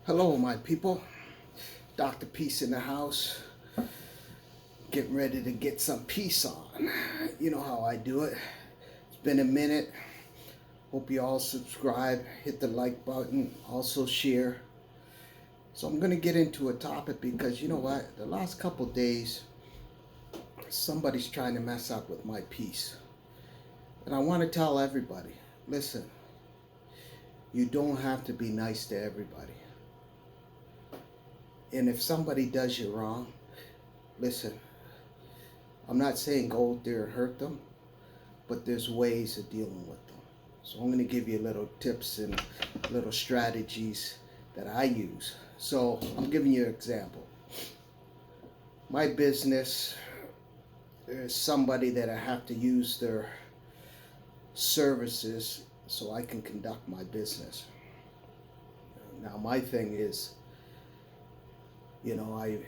Hello, my people. Dr. Peace in the house. Getting ready to get some peace on. You know how I do it. It's been a minute. Hope you all subscribe, hit the like button, also share. So I'm going to get into a topic because you know what? The last couple days, somebody's trying to mess up with my peace. And I want to tell everybody, listen, you don't have to be nice to everybody. And if somebody does you wrong, listen, I'm not saying go out there and hurt them, but there's ways of dealing with them. So I'm going to give you little tips and little strategies that I use. So I'm giving you an example. My business, there's somebody that I have to use their services so I can conduct my business. Now my thing is, you know,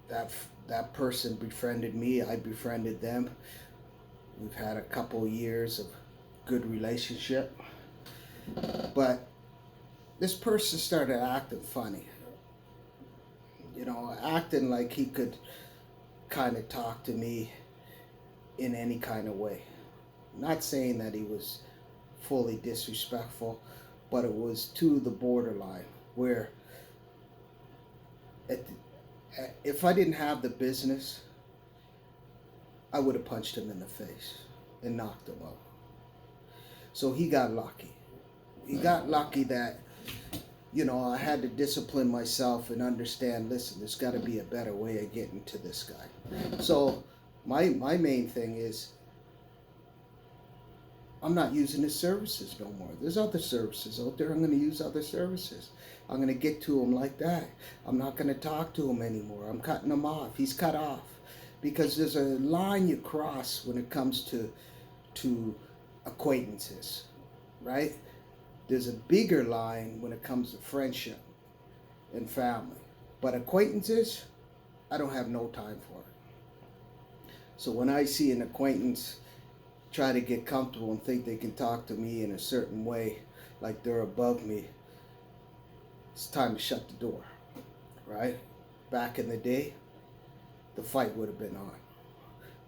that person befriended me, I befriended them. We've had a couple years of good relationship, but this person started acting funny, you know, acting like he could kind of talk to me in any kind of way. Not saying that he was fully disrespectful, but it was to the borderline where if I didn't have the business, I would have punched him in the face and knocked him out. So he got lucky. He got lucky that, you know, I had to discipline myself and understand, listen, there's got to be a better way of getting to this guy. So my main thing is, I'm not using his services no more. There's other services out there. I'm going to use other services. I'm going to get to him like that. I'm not going to talk to him anymore. I'm cutting him off. He's cut off. Because there's a line you cross when it comes to acquaintances, right? There's a bigger line when it comes to friendship and family. But acquaintances, I don't have no time for it. So when I see an acquaintance try to get comfortable and think they can talk to me in a certain way, like they're above me, it's time to shut the door, right? Back in the day, the fight would have been on.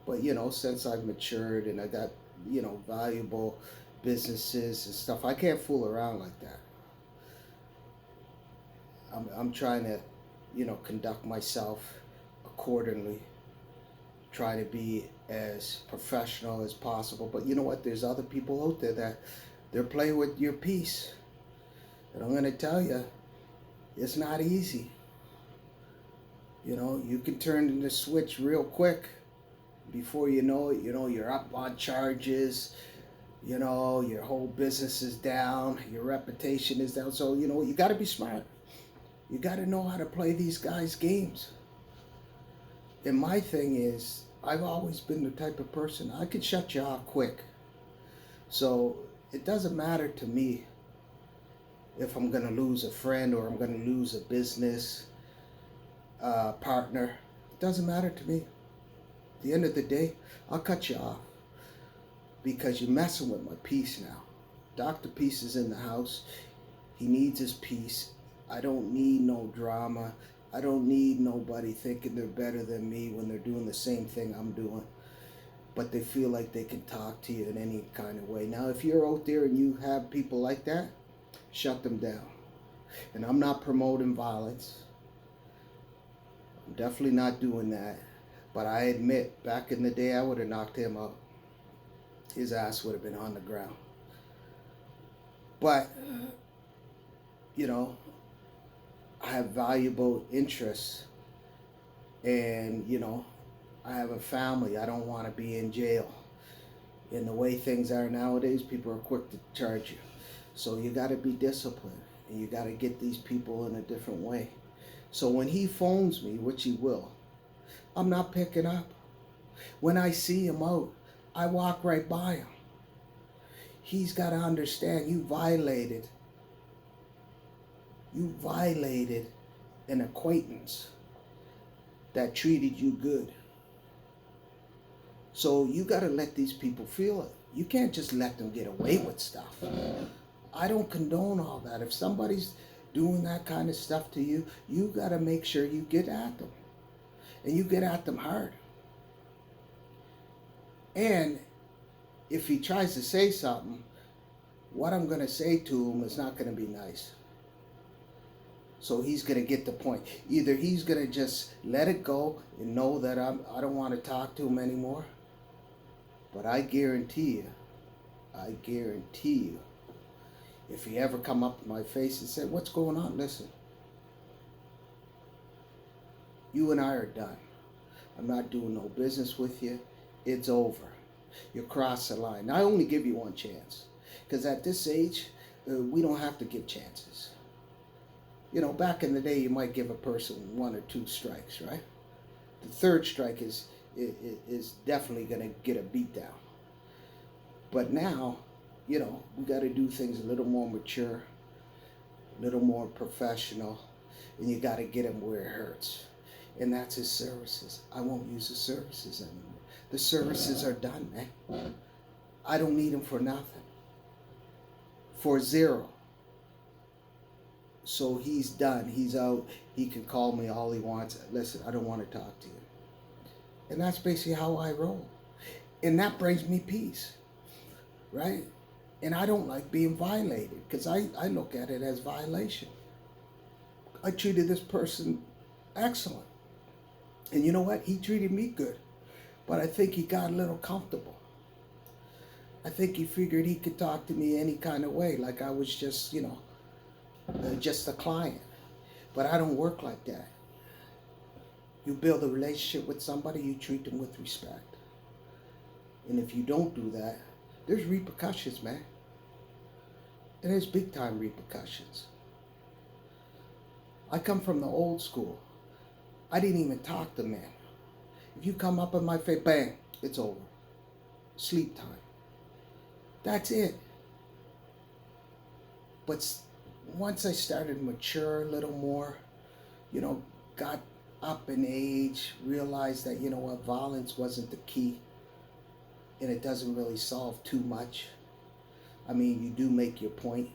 But, you know, since I've matured and I got, you know, valuable businesses and stuff, I can't fool around like that. I'm trying to, you know, conduct myself accordingly, try to be as professional as possible. But you know what? There's other people out there that they're playing with your peace. And I'm going to tell you, it's not easy. You know, you can turn the switch real quick. Before you know it, you know, you're up on charges. You know, your whole business is down. Your reputation is down. So, you know, you got to be smart. You got to know how to play these guys' games. And my thing is, I've always been the type of person, I could shut you off quick. So it doesn't matter to me if I'm going to lose a friend or I'm going to lose a business partner. It doesn't matter to me. At the end of the day, I'll cut you off because you're messing with my peace now. Dr. Peace is in the house. He needs his peace. I don't need no drama. I don't need nobody thinking they're better than me when they're doing the same thing I'm doing. But they feel like they can talk to you in any kind of way. Now, if you're out there and you have people like that, shut them down. And I'm not promoting violence. I'm definitely not doing that. But I admit, back in the day, I would have knocked him out. His ass would have been on the ground. But, you know, I have valuable interests. And, you know, I have a family. I don't want to be in jail. And the way things are nowadays, people are quick to charge you. So you got to be disciplined. And you got to get these people in a different way. So when he phones me, which he will, I'm not picking up. When I see him out, I walk right by him. He's got to understand you violated an acquaintance that treated you good. So you got to let these people feel it. You can't just let them get away with stuff. I don't condone all that. If somebody's doing that kind of stuff to you, you got to make sure you get at them. And you get at them hard. And if he tries to say something, what I'm going to say to him is not going to be nice. So he's going to get the point. Either he's going to just let it go and know that I don't want to talk to him anymore. But I guarantee you, if he ever come up in my face and said, what's going on? Listen, you and I are done. I'm not doing no business with you. It's over. You cross the line. I only give you one chance. Because at this age, we don't have to give chances. You know, back in the day, you might give a person 1 or 2 strikes, right? The third strike is definitely going to get a beat down. But now, you know, we got to do things a little more mature, a little more professional, and you got to get him where it hurts. And that's his services. I won't use the services anymore. The services are done, man. I don't need them for nothing. For zero. So he's done. He's out. He can call me all he wants. Listen, I don't want to talk to you. And that's basically how I roll. And that brings me peace. Right? And I don't like being violated because I look at it as violation. I treated this person excellent. And you know what? He treated me good. But I think he got a little comfortable. I think he figured he could talk to me any kind of way, like I was just, you know, just a client. But I don't work like that. You build a relationship with somebody, you treat them with respect. And if you don't do that, there's repercussions, man. And there's big time repercussions. I come from the old school. I didn't even talk to men. If you come up in my face, bang, it's over. Sleep time. That's it. But once I started to mature a little more, you know, got up in age, realized that, you know what, violence wasn't the key. And it doesn't really solve too much. I mean, you do make your point.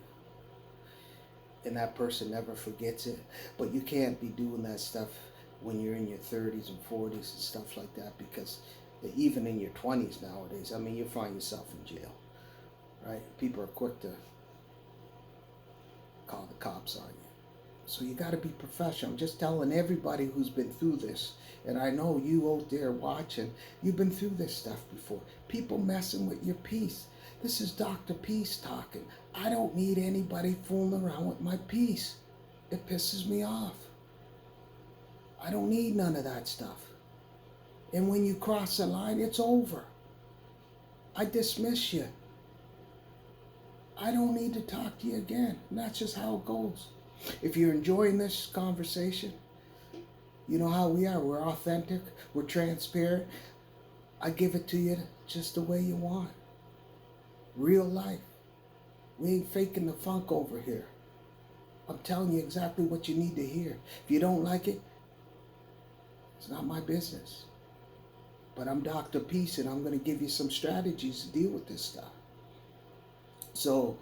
And that person never forgets it. But you can't be doing that stuff when you're in your 30s and 40s and stuff like that, because even in your 20s nowadays, I mean, you find yourself in jail, right? People are quick to call the cops on you. So you got to be professional. I'm just telling everybody who's been through this, and I know you out there watching, you've been through this stuff before. People messing with your peace. This is Dr. Peace talking. I don't need anybody fooling around with my peace. It pisses me off. I don't need none of that stuff. And when you cross the line, it's over. I dismiss you. I don't need to talk to you again. And that's just how it goes. If you're enjoying this conversation, you know how we are. We're authentic. We're transparent. I give it to you just the way you want. Real life. We ain't faking the funk over here. I'm telling you exactly what you need to hear. If you don't like it, it's not my business. But I'm Dr. Peace, and I'm going to give you some strategies to deal with this stuff. So,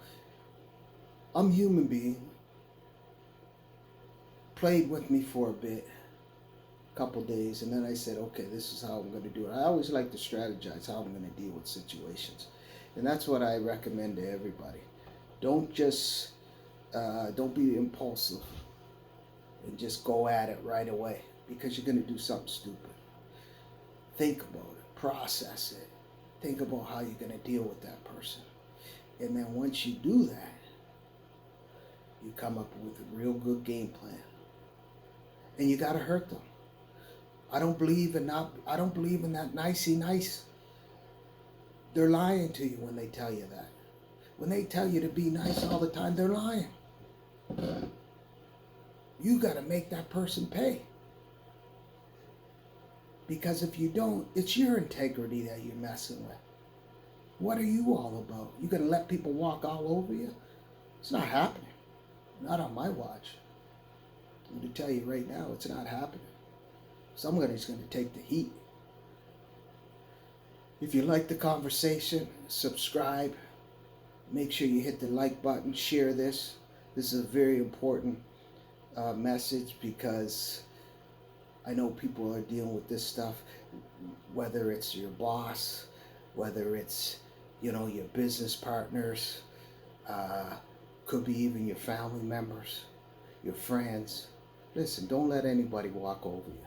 I'm a human being. Played with me for a bit, a couple days, and then I said, okay, this is how I'm going to do it. I always like to strategize how I'm going to deal with situations. And that's what I recommend to everybody. Don't just, don't be impulsive and just go at it right away, because you're going to do something stupid. Think about it. Process it. Think about how you're going to deal with that person. And then once you do that, you come up with a real good game plan. And you got to hurt them. I don't believe in that nicey nice. They're lying to you when they tell you that. When they tell you to be nice all the time, they're lying. You got to make that person pay. Because if you don't, it's your integrity that you're messing with. What are you all about? You going to let people walk all over you? It's not happening. Not on my watch. I'm going to tell you right now, it's not happening. Somebody's going to take the heat. If you like the conversation, subscribe. Make sure you hit the like button, share this. This is a very important message because I know people are dealing with this stuff, whether it's your boss, whether it's, you know, your business partners, could be even your family members, your friends. Listen, don't let anybody walk over you.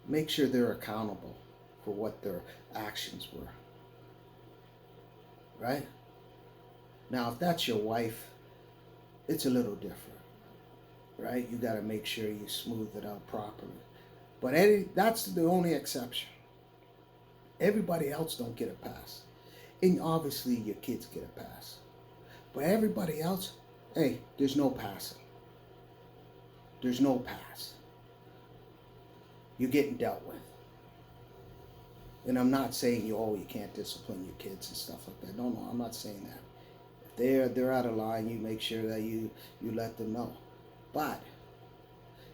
Make sure they're accountable for what their actions were. Right? Now, if that's your wife, it's a little different. Right? You got to make sure you smooth it out properly. But that's the only exception. Everybody else don't get a pass. And obviously your kids get a pass. But everybody else, hey, there's no passing. There's no pass. You're getting dealt with. And I'm not saying you can't discipline your kids and stuff like that. No, I'm not saying that. If they're out of line, you make sure that you let them know. But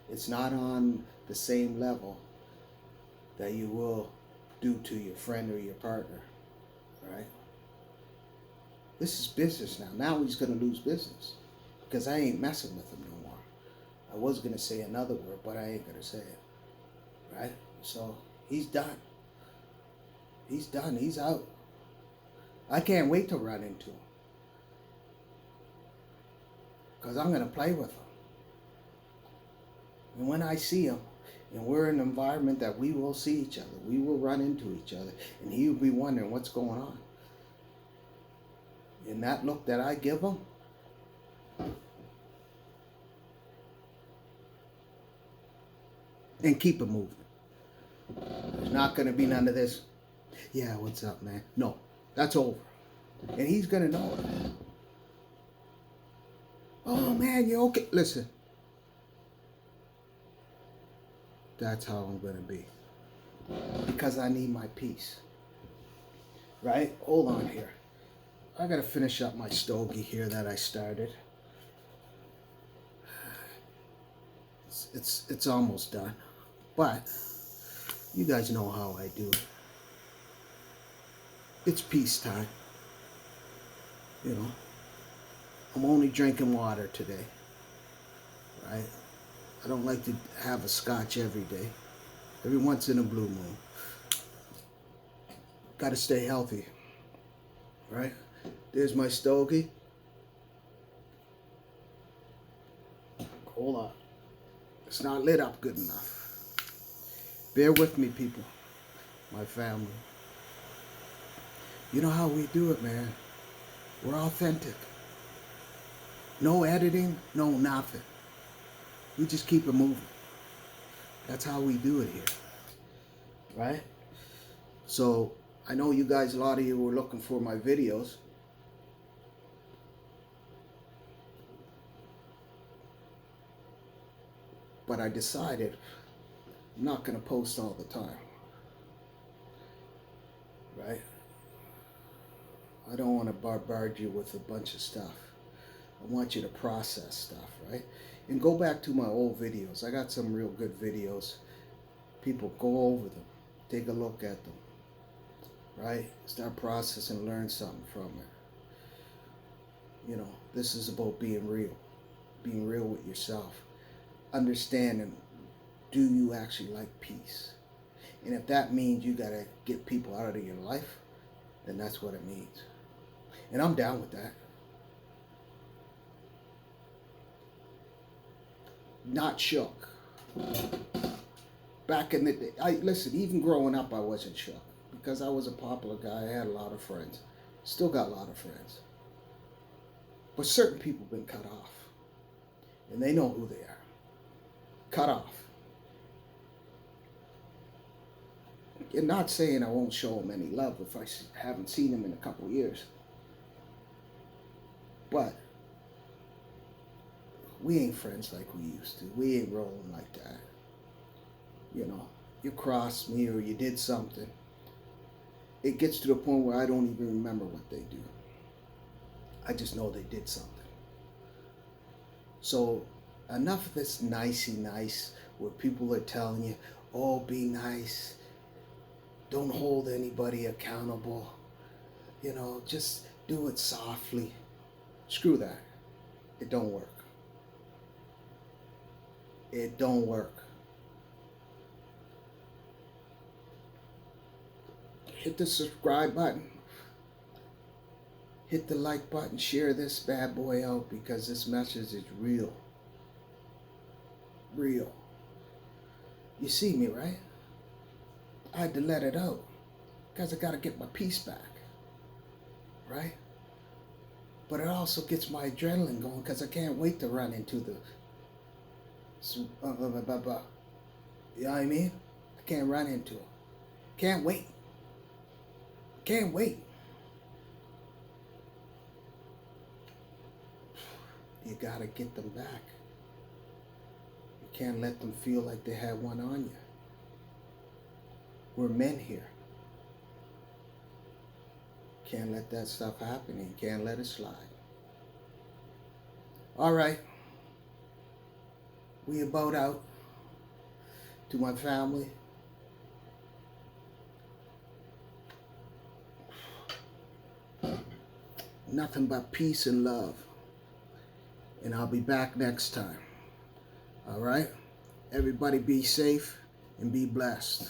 it's not on the same level that you will do to your friend or your partner, right? This is business now. Now he's going to lose business because I ain't messing with him no more. I was going to say another word, but I ain't going to say it, right? So he's done. He's done. He's out. I can't wait to run into him because I'm going to play with him. And when I see him, and we're in an environment that we will see each other, we will run into each other, and he'll be wondering what's going on. And that look that I give him, and keep it moving. There's not going to be none of this, yeah, what's up, man? No, that's over. And he's going to know it. Oh, man, you okay? Listen. That's how I'm going to be. Because I need my peace. Right? Hold on here. I got to finish up my stogie here that I started. It's almost done. But you guys know how I do. It's peace time. You know. I'm only drinking water today. Right? I don't like to have a scotch every day. Every once in a blue moon. Got to stay healthy. Right? There's my stogie. Hold on. It's not lit up good enough. Bear with me, people. My family. You know how we do it, man. We're authentic. No editing, no nothing. We just keep it moving. That's how we do it here. Right? So, I know you guys, a lot of you were looking for my videos. But I decided I'm not going to post all the time. Right? I don't want to bombard you with a bunch of stuff. I want you to process stuff, right? And go back to my old videos. I got some real good videos. People, go over them. Take a look at them. Right? Start processing, learn something from it. You know, this is about being real. Being real with yourself. Understanding, do you actually like peace? And if that means you got to get people out of your life, then that's what it means. And I'm down with that. Not shook. Back in the day, listen, even growing up, I wasn't shook. Because I was a popular guy, I had a lot of friends. Still got a lot of friends. But certain people have been cut off. And they know who they are. Cut off. You're not saying I won't show them any love if I haven't seen them in a couple of years. But we ain't friends like we used to. We ain't rolling like that. You know, you crossed me or you did something. It gets to the point where I don't even remember what they do. I just know they did something. So enough of this nicey nice where people are telling you, oh, be nice. Don't hold anybody accountable. You know, just do it softly. Screw that. It don't work. It don't work. Hit the subscribe button. Hit the like button. Share this bad boy out because this message is real. Real. You see me, right? I had to let it out because I got to get my peace back. Right? But it also gets my adrenaline going because I can't wait to run into the... You know what I mean? I can't run into it. Can't wait. Can't wait. You gotta get them back. You can't let them feel like they had one on you. We're men here. Can't let that stuff happen. You can't let it slide. All right. We about out. To my family. Nothing but peace and love. And I'll be back next time. All right? Everybody be safe and be blessed.